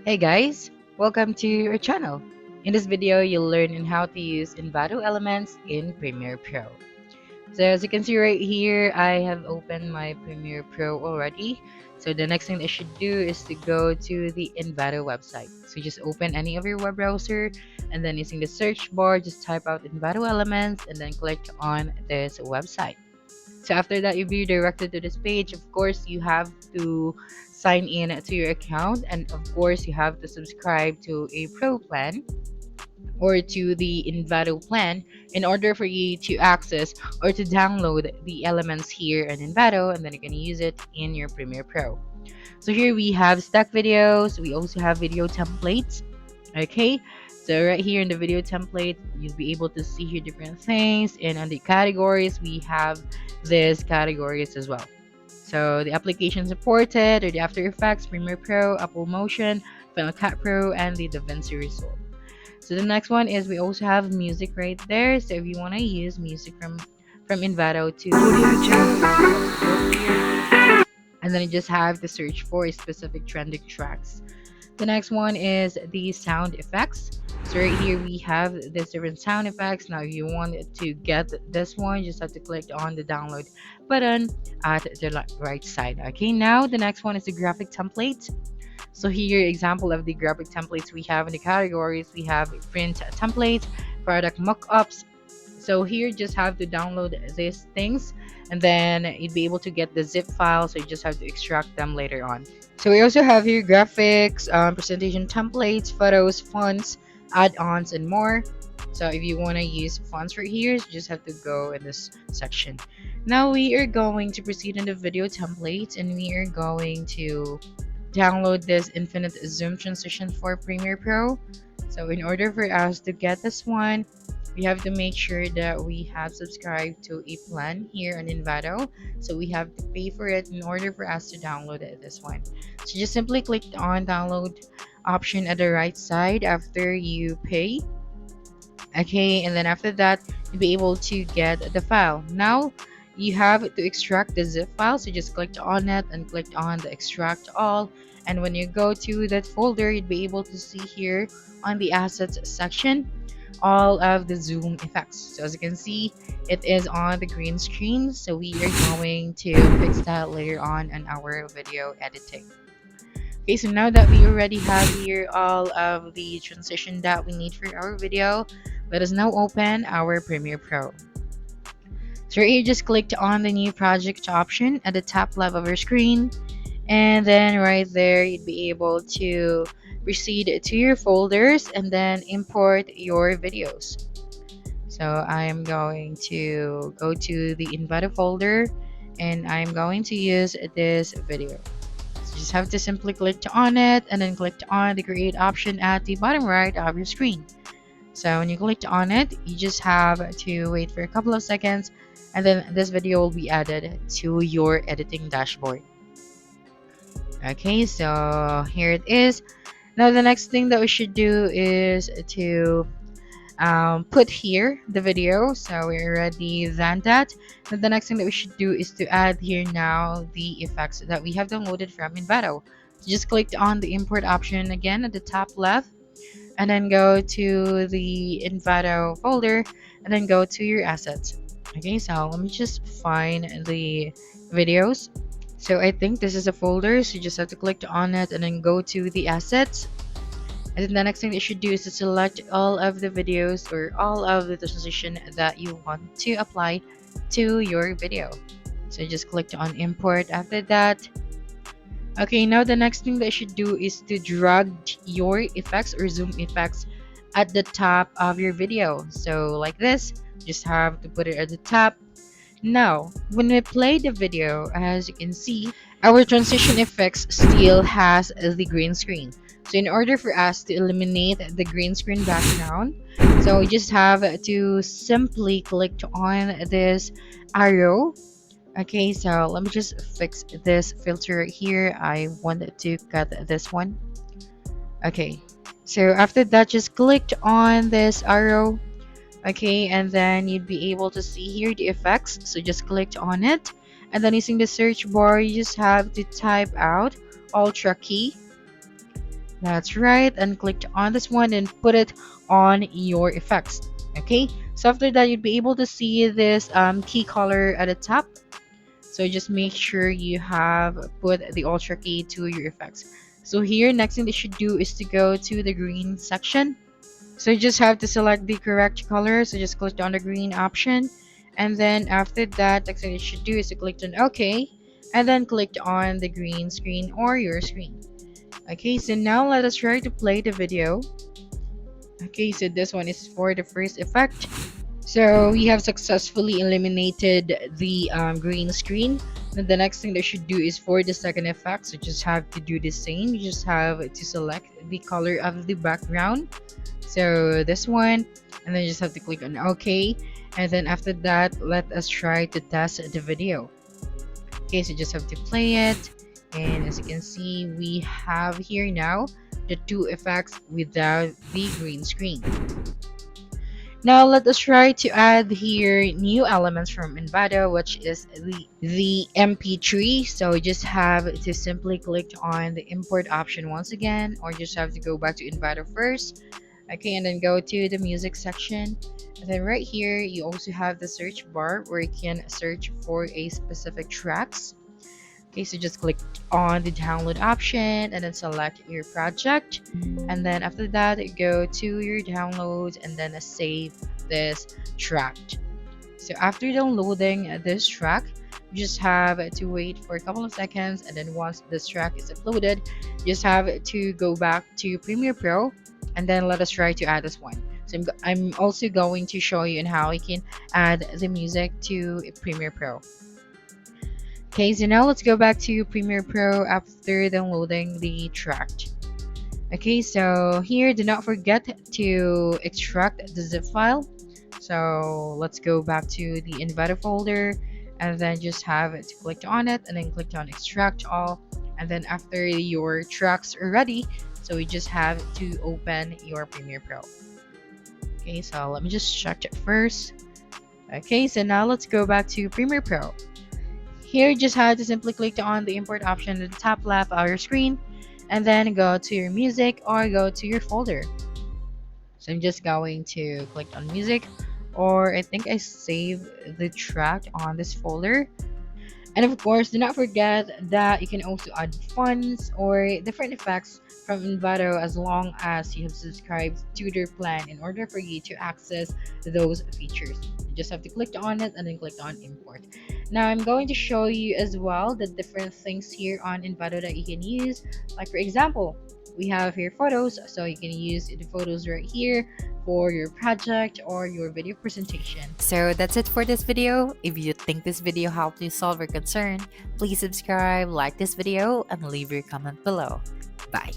Hey guys, welcome to our channel. In this video, you'll learn on how to use Envato Elements in Premiere Pro. So as you can see right here, I have opened my Premiere Pro already. So the next thing I should do is to go to the Envato website. So just open any of your web browser and then using the search bar, just type out Envato Elements and then click on this website. So after that, you'll be redirected to this page. Of course, you have to sign in to your account, and of course, you have to subscribe to a pro plan or to the Envato plan in order for you to access or to download the elements here in Envato, and then you can use it in your Premiere Pro. So here we have stock videos. We also have video templates. Okay, so right here in the video template, you'll be able to see here different things, and on the categories, we have these categories as well. So the application supported or the After Effects, Premiere Pro, Apple Motion, Final Cut Pro, and the DaVinci Resolve. So the next one is we also have music right there. So if you want to use music from Envato to and then you just have to search for specific trending tracks. The next one is the sound effects. So right here we have this different sound effects. Now if you want to get this one, you just have to click on the download button at the right side. Okay, now the next one is the graphic template. So here example of the graphic templates we have in the categories. We have print templates, product mockups. So here just have to download these things and then you'd be able to get the zip file, so you just have to extract them later on. So we also have here graphics, presentation templates, photos, fonts, add-ons, and more. So if you want to use fonts right here, you just have to go in this section. Now we are going to proceed in the video templates, and we are going to download this infinite zoom transition for Premiere Pro. So in order for us to get this one, we have to make sure that we have subscribed to a plan here on Envato. So we have to pay for it in order for us to download this one. So just simply click on download option at the right side after you pay. Okay, and then after that, you'll be able to get the file. Now you have to extract the zip file, so just click on it and click on the extract all, and when you go to that folder, you'd be able to see here on the assets section all of the zoom effects. So as you can see, it is on the green screen, so we are going to fix that later on in our video editing. Okay, so now that we already have here all of the transition that we need for our video, let us now open our Premiere Pro. So right here, just click on the new project option at the top left of your screen, and then right there you'd be able to proceed to your folders and then import your videos. So I'm going to go to the Envato folder and I'm going to use this video. So you just have to simply click on it and then click on the create option at the bottom right of your screen. So when you click on it, you just have to wait for a couple of seconds and then this video will be added to your editing dashboard. Okay, so here it is. Now the next thing that we should do is to put here the video. So we already done that. Now the next thing that we should do is to add here now the effects that we have downloaded from Envato. So just click on the import option again at the top left and then go to the Envato folder and then go to your assets. Okay, so let me just find the videos. So I think this is a folder, so you just have to click on it and then go to the assets. And then the next thing that you should do is to select all of the videos or all of the transition that you want to apply to your video. So just click on import after that. Okay, now the next thing that you should do is to drag your effects or zoom effects at the top of your video. So like this, just have to put it at the top. Now, when we play the video, as you can see, our transition effects still has the green screen. So in order for us to eliminate the green screen background, so we just have to simply click on this arrow. Okay, so let me just fix this filter right here. I wanted to cut this one. Okay, so after that, just click on this arrow. Okay, and then you'd be able to see here the effects, so just click on it and then using the search bar you just have to type out Ultra key That's right, and click on this one and put it on your effects. Okay, so after that, you'd be able to see this key color at the top. So just make sure you have put the ultra key to your effects. So here, next thing that you should do is to go to the green section. So you just have to select the correct color. So just click on the green option. And then after that, next thing you should do is to click on OK. And then click on the green screen or your screen. Okay, so now let us try to play the video. Okay, so this one is for the first effect. So we have successfully eliminated the green screen. Then the next thing that should do is for the second effect. So just have to do the same. You just have to select the color of the background. So this one, and then you just have to click on OK. And then after that, let us try to test the video. Okay, so just have to play it. And as you can see, we have here now the two effects without the green screen. Now let us try to add here new elements from Envato, which is the MP3. So just have to simply click on the import option once again, or just have to go back to Envato first. Okay, and then go to the music section. And then right here, you also have the search bar where you can search for a specific tracks. Okay, so just click on the download option and then select your project. And then after that, go to your downloads and then save this track. So after downloading this track, you just have to wait for a couple of seconds, and then once this track is uploaded, you just have to go back to Premiere Pro, and then let us try to add this one. So I'm also going to show you on how you can add the music to Premiere Pro. Okay, so now let's go back to Premiere Pro after downloading the track. Okay, so here, do not forget to extract the zip file. So let's go back to the Envato folder, and then just have to click on it and then click on extract all. And then after your tracks are ready, so we just have to open your Premiere Pro. Okay, so let me just check it first. Okay, so now let's go back to Premiere Pro. Here, you just have to simply click on the import option at the top left of your screen, and then go to your music or go to your folder. So I'm just going to click on music, or I think I saved the track on this folder. And of course, do not forget that you can also add fonts or different effects from Envato as long as you have subscribed to their plan in order for you to access those features. You just have to click on it and then click on import. Now I'm going to show you as well the different things here on Envato that you can use. Like for example, we have here photos, so you can use the photos right here for your project or your video presentation. So that's it for this video. If you think this video helped you solve your concern, please subscribe, like this video, and leave your comment below. Bye.